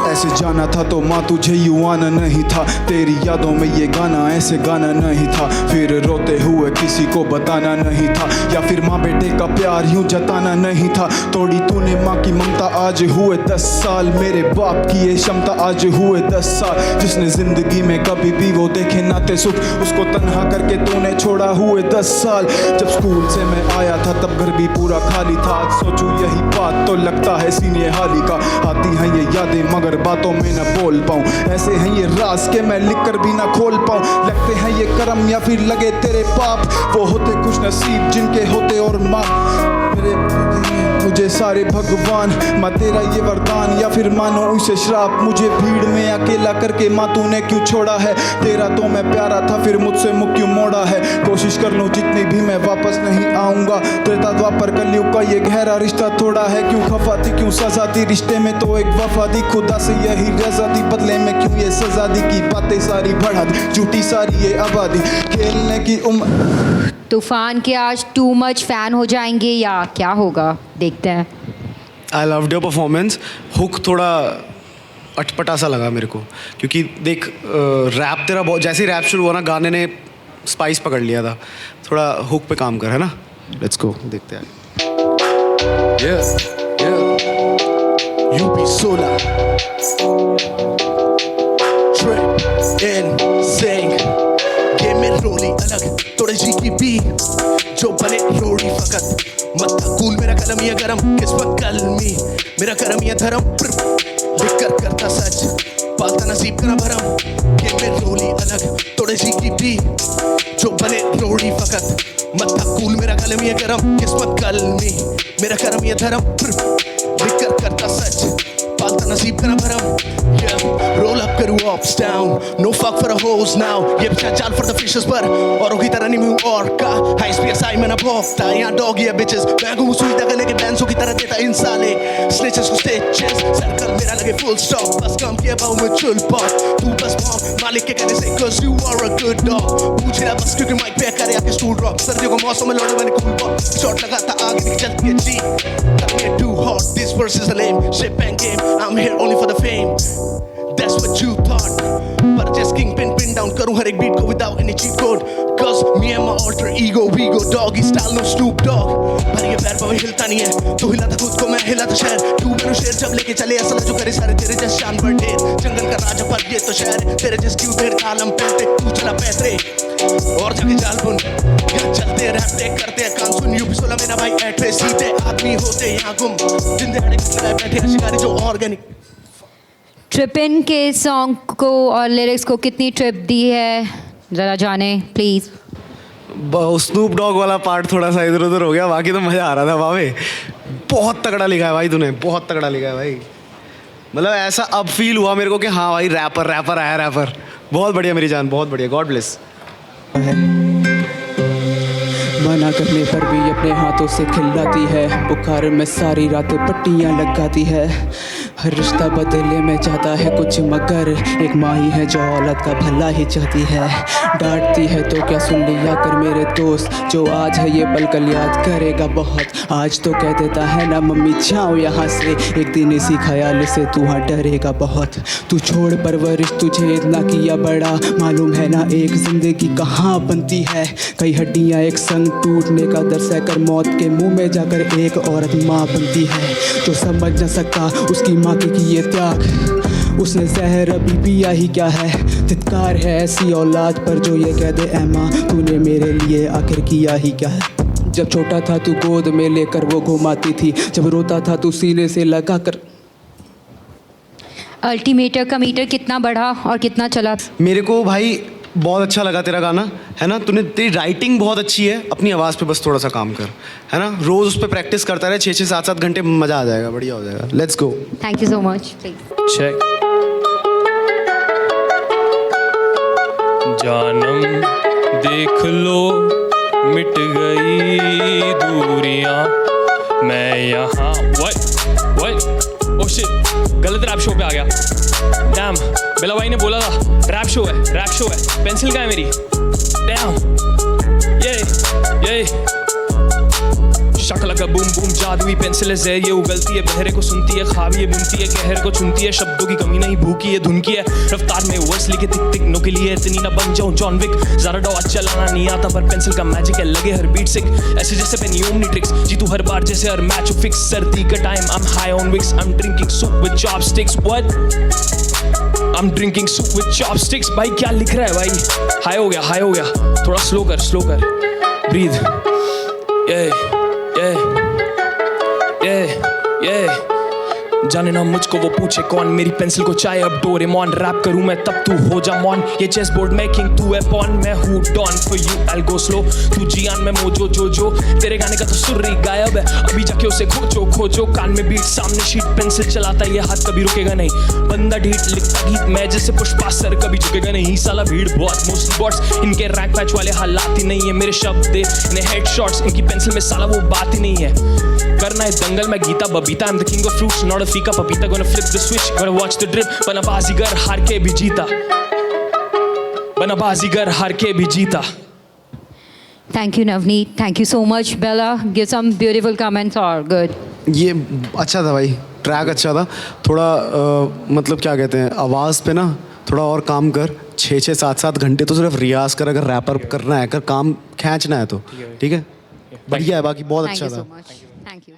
S11: ऐसे जाना था तो माँ तुझे यूं आना नहीं था, तेरी यादों में ये गाना ऐसे गाना नहीं था, फिर रोते हुए किसी को बताना नहीं था, या फिर माँ बेटे का प्यार यूं जताना नहीं था। तोड़ी तूने माँ की ममता, आज हुए 10 साल, मेरे बाप की ये क्षमता, आज हुए 10 साल। जिसने जिंदगी में कभी भी वो देखे नाते सुख, उसको तन्हा करके तूने छोड़ा, हुए 10 साल। जब स्कूल से मैं आया था तब घर भी पूरा खाली था, आज सोचूं यही बात तो लगता है सीने हाली का। आती हैं ये यादें मगर बातों में न बोल पाऊं, ऐसे हैं ये राज के मैं लिख कर भी ना खोल पाऊं। लगते हैं ये करम या फिर लगे तेरे पाप, वो होते खुश नसीब जिनके होते और माँ मेरे मुझे सारे भगवान, माँ तेरा ये वरदान या फिर मानो उसे श्राप। मुझे भीड़ में अकेला करके माँ तूने क्यों छोड़ा है, तेरा तो मैं प्यारा था फिर मुझसे मुँह क्यों मोड़ा है। कोशिश कर लूँ जितनी भी मैं वापस नहीं आऊँगा, त्रेता द्वापर कलयुग का ये गहरा रिश्ता थोड़ा है। क्यों खफा थी क्यों सजा थी, रिश्ते में तो एक वफा दी, खुदा से यही रजा दी, बदले में क्यों ये सजा दी, की बातें सारी बढ़ा दी, झूठी सारी ये आबादी, खेलने की उम्र।
S2: तूफान के आज टू मच फैन हो जाएंगे या क्या होगा, देखते हैं।
S3: I loved your performance. Hook थोड़ा अटपटा सा लगा मेरे को, क्योंकि देख रैप तेरा बहुत, जैसे ही रैप शुरू हुआ ना गाने ने स्पाइस पकड़ लिया था। थोड़ा हुक पे काम कर, है ना? लेट्स गो, देखते हैं।
S15: UP Sola Trip in Sing Give me रोली अलग थोड़े जी की भी जो बने रोड़ी फकत मत्था कूल मेरा कलम ये गरम किस्मत कलमी मेरा करम ये धर्म लिख कर करता सच पालता नसीब का भरम ये में रोली अलग थोड़े जी की भी जो बने रोड़ी फकत मत्था कूल मेरा कलम ये गरम किस्मत कलमी मेरा करम ये धर्म लिख कर करता सच पालता नसीब का भरम roll up करूँ ups down no fuck for the hoes now ये बचा जाल for the fishes पर औरों की तरह नहीं मैं और का high speed साई मैंने भोगता यहाँ dog ये bitches मैं घूमूं सुई दगा लेके बैंसों की तरह देता इन साले snitches को stitches सर्कल मेरा लगे full stop बस काम किया बाहू में चुल पॉप तू बस मॉम मालिक के कहने से cause you are a good dog पूछ रहा बस क्योंकि माइक पे करे आके स्टूल रॉक सर्दियों को मौसम में लौटे मैंने cool pop शॉट लगाता आगे दिख चलती है जी करनी है too hot this verse is a lame shit bang game I'm here only for the fame That's what you thought But just kingpin pin down करूँ हर एक beat को without any cheat code Cause me and my alter ego we go doggy style no Snoop Dogg पर ये पैर पर हिलता नहीं है तू हिलाता खुद को मैं हिलाता शहर तू मेरे शेर जब लेके चले असला जो करे सारे तेरे जैसे जानवर ढेर जंगल का राजा पर ये तो शहर है तेरे जैसे क्यों ढेर तालम पहनते तू चला पैतरे और जाके जाल बुन यहाँ चलते रैपते करते हैं काम सुन यूपी 16 में ना भाई ऐठे सीधे आदमी होते यहाँ गुम जिंदे हड़े लगाए बैठे शिकारी जो ऑर्गेनिक
S2: ट्रिप इन के सॉन्ग को और लिरिक्स को कितनी ट्रिप दी है ज़रा जाने प्लीज़।
S3: स्नूप डॉग वाला पार्ट थोड़ा सा इधर उधर हो गया, बाकी तो मज़ा आ रहा था भावे। बहुत तगड़ा लिखा है भाई तूने, बहुत तगड़ा लिखा है भाई। मतलब ऐसा अब फील हुआ मेरे को कि हाँ भाई रैपर आया रैपर। बहुत बढ़िया मेरी जान, बहुत बढ़िया। God bless.
S16: मना करने पर भी अपने हाथों से खिलाती है, बुखार में सारी रातें पट्टियाँ लगाती है। हर रिश्ता बदले में चाहता है कुछ मगर एक माँ ही है जो औलाद का भला ही चाहती है। डांटती है तो क्या सुन लिया कर मेरे दोस्त, जो आज है ये पल कल याद करेगा बहुत। आज तो कह देता है ना मम्मी जाओ यहाँ से, एक दिन इसी ख्याल से तू हाँ डरेगा बहुत। तू छोड़ परवरिश तुझे इतना किया बड़ा, मालूम है ना एक जिंदगी कहाँ बनती है। कई हड्डियाँ एक संग टूटने का दर सहकर मौत के मुंह में जाकर एक औरत माँ बनती है। जो समझ न सकता उसकी माँ के किए त्याग, उसने जहर अभी पिया ही क्या है। धिक्कार है ऐसी औलाद पर जो ये कह दे ऐ माँ तूने मेरे लिए आखिर किया ही क्या है। जब छोटा था तू गोद में लेकर वो घुमाती थी, जब रोता था तू सीने से लगा कर।
S2: अल्टीमेटर का मीटर कितना बढ़ा और कितना चला?
S3: मेरे को भाई बहुत अच्छा लगा तेरा गाना, है ना। तूने तेरी राइटिंग बहुत अच्छी है, अपनी आवाज़ पे बस थोड़ा सा काम कर, है ना। रोज़ उस पर प्रैक्टिस करता रहे, 6-6 7-7 घंटे, मज़ा आ जाएगा, बढ़िया हो जाएगा। Let's go.
S2: Thank you so much.
S8: Check. जानम देख लो मिट गई दूरियां, मैं यहाँ ओह शिट, गलत रैप शो पे आ गया। डैम, बेला भाई ने बोला था रैप शो है, पेंसिल कहाँ है मेरी? डैम, ये शकल का बूम बूम जादुई पेंसिल है ज़हर, ये उगलती है बहरे को सुनती है, ख्वाब ये बुनती है कहर को चुनती है। शब्दों की कमी नहीं भूखी है धुन की है, रफ्तार में वर्स लिखे तिक तिक नो के लिए इतनी ना बन जाऊं जॉन विक। ज़रा डॉ चलाना नहीं आता पर पेंसिल का मैजिक है, लगे हर बीट सिक ऐसे जैसे पेनियोमनी ट्रिक्स। जीतू हर बार जैसे हर मैच फिक्स, सर्दी का time I am high on Vicks, I am drinking soup with chopsticks. What? I am drinking soup with chopsticks. भाई क्या लिख रहा है भाई? हाई हो गया, थोड़ा स्लो कर, ब्रीथ। जाने ना मुझको वो पूछे कौन, मेरी पेंसिल को चाहे अब डोरेमोन। रैप करूं मैं तब तू हो जा मॉन, ये चेस बोर्ड में किंग तू है पॉन। मैं हूँ don for you I go slow, तू जियान में मोजो जो तेरे गाने का तो सुर ही गायब है, अभी जाके उसे खोजो। कान में बीट सामने शीट, पेंसिल चलाता ये हाथ कभी रुकेगा नहीं। बंदा ढीठ लिखता गीत मैं जैसे पुष्पा, सर कभी झुकेगा नहीं। साला भीड़ बहुत मोस्टली बॉट्स, इनके रैंक पैच वाले हालात ही नहीं है। मेरे शब्द दे इन्हें हेडशॉट्स, इनकी पेंसिल में साला वो बात ही नहीं है। करना है दंगल मैं Geeta Babita, I am the king of fruits not a फीका पपीता। Gonna flip the switch, gonna watch the drip, बना बाजीगर हार के भी जीता।
S2: Thank you Navneet, thank you so much. Bella, give some beautiful comments और गुड।
S3: ये अच्छा था भाई, ट्रैक अच्छा था। थोड़ा मतलब क्या कहते हैं, आवाज़ पे ना थोड़ा और काम कर। 6-6 7-7 घंटे तो सिर्फ रियाज कर, अगर रैपर करना है, अगर काम खींचना है तो ठीक है, बढ़िया है। बाकी बहुत अच्छा था।
S2: Thank you.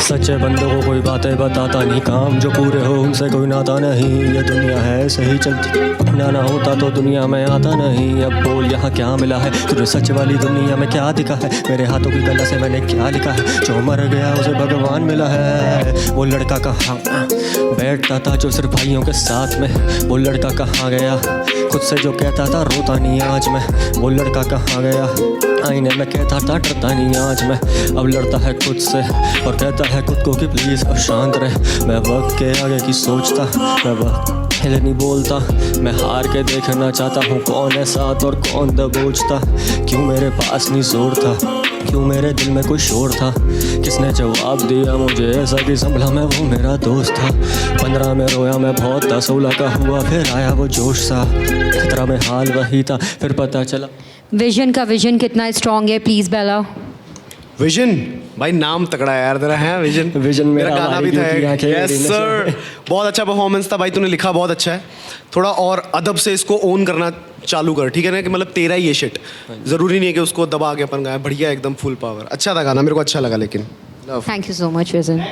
S17: सच्चे बंदों को कोई बातें बताता नहीं, काम जो पूरे हो उनसे कोई नाता नहीं। ये दुनिया है सही चलती, ना होता तो दुनिया में आता नहीं। अब बोल यहाँ क्या मिला है तुझे, सच वाली दुनिया में क्या दिखा है। मेरे हाथों की कला से मैंने क्या लिखा है, जो मर गया उसे भगवान मिला है। वो लड़का कहाँ बैठता था जो सिर्फ भाइयों के साथ में, वो लड़का कहाँ गया खुद से जो कहता था रोता नहीं आज मैं। वो लड़का कहाँ गया आईने में कहता था डरता नहीं आज मैं। अब लड़ता है खुद से और कहता है खुद को कि प्लीज़ अब शांत रहे। मैं वक्त के आगे की सोचता, मैं वक्त पहले नहीं बोलता। मैं हार के देखना चाहता हूँ कौन है साथ और कौन दबोचता। क्यों मेरे पास नहीं जोर था, क्यों मेरे दिल में कोई शोर था। किसने जवाब दिया मुझे ऐसा कि संभला मैं वो मेरा दोस्त था। 15 में रोया मैं बहुत था, 16 का हुआ फिर आया वो जोश सा। 17 में हाल वही था फिर पता चला।
S2: विजन कितना स्ट्रॉन्ग है प्लीज़ बेला?
S3: विजन भाई नाम तगड़ा है यार तेरा, है विजन।
S17: विजन मेरा,
S3: गाना
S17: हमारी
S3: भी था।
S17: beauty आंखें
S3: यस
S17: मेरी
S3: सर, बहुत अच्छा परफॉर्मेंस था भाई, तूने लिखा बहुत अच्छा है। थोड़ा और अदब से इसको ओन करना चालू कर, ठीक है ना, कि मतलब तेरा ही ये शिट, जरूरी नहीं है कि उसको दबा के अपन गाए। बढ़िया एकदम फुल पावर, अच्छा था गाना, मेरे को अच्छा लगा। लेकिन
S2: thank you so much vision.